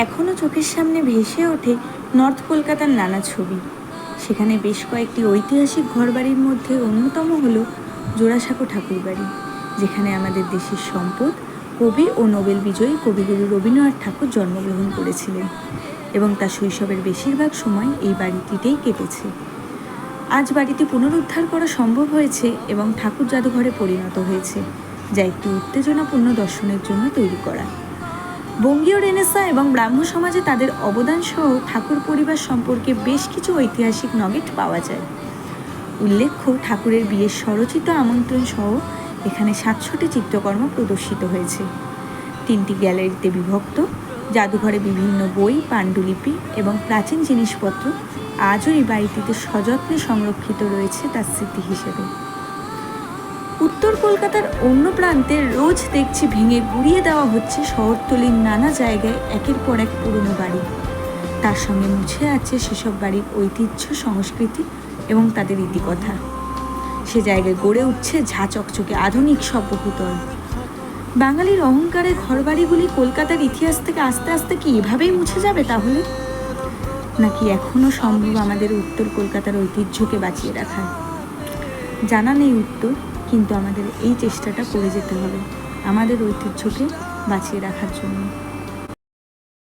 এখনও চোখের সামনে ভেসে ওঠে নর্থ কলকাতার নানা ছবি। সেখানে বেশ কয়েকটি ঐতিহাসিক ঘরবাড়ির মধ্যে অন্যতম হলো জোড়াসাঁকো ঠাকুরবাড়ি, যেখানে আমাদের দেশের সম্পদ কবি ও নোবেল বিজয়ী কবিগুরু রবীন্দ্রনাথ ঠাকুর জন্মগ্রহণ করেছিলেন এবং তার শৈশবের বেশিরভাগ সময় এই বাড়িটিতেই কেটেছে। আজ বাড়িটি পুনরুদ্ধার করা সম্ভব হয়েছে এবং ঠাকুর জাদুঘরে পরিণত হয়েছে, যা একটি উত্তেজনাপূর্ণ দর্শনের জন্য তৈরি করা। বঙ্গীয় রেনেসাঁ এবং ব্রাহ্ম সমাজে তাদের অবদান সহ ঠাকুর পরিবার সম্পর্কে বেশ কিছু ঐতিহাসিক নগেট পাওয়া যায়। উল্লেখ্য, ঠাকুরের বিয়ের স্বরচিত আমন্ত্রণ সহ এখানে 700টি চিত্রকর্ম প্রদর্শিত হয়েছে। 3টি গ্যালারিতে বিভক্ত। জাদুঘরে বিভিন্ন বই, পাণ্ডুলিপি এবং প্রাচীন জিনিসপত্র আজও এই বাড়িটিতে সযত্নে সংরক্ষিত রয়েছে তার স্মৃতি হিসেবে। উত্তর কলকাতার অন্য প্রান্তে রোজ দেখছি ভেঙে গুড়িয়ে দেওয়া হচ্ছে শহরতলির নানা জায়গায় একের পর এক পুরনো বাড়ি। তার সঙ্গে মুছে আছে সেসব বাড়ির ঐতিহ্য, সংস্কৃতি এবং তাদের ইতিকথা। সে জায়গায় গড়ে উঠছে ঝাঁ চকচকে আধুনিক সব বহুতল। বাঙালির অহংকারের ঘরবাড়িগুলি কলকাতার ইতিহাস থেকে আস্তে আস্তে কি এভাবেই মুছে যাবে তাহলে? নাকি এখনও সম্ভব আমাদের উত্তর কলকাতার ঐতিহ্যকে বাঁচিয়ে রাখা? জানা নেই উত্তর, কিন্তু আমাদের এই চেষ্টাটা করে যেতে হবে আমাদের ঐতিহ্যকে বাঁচিয়ে রাখার জন্য।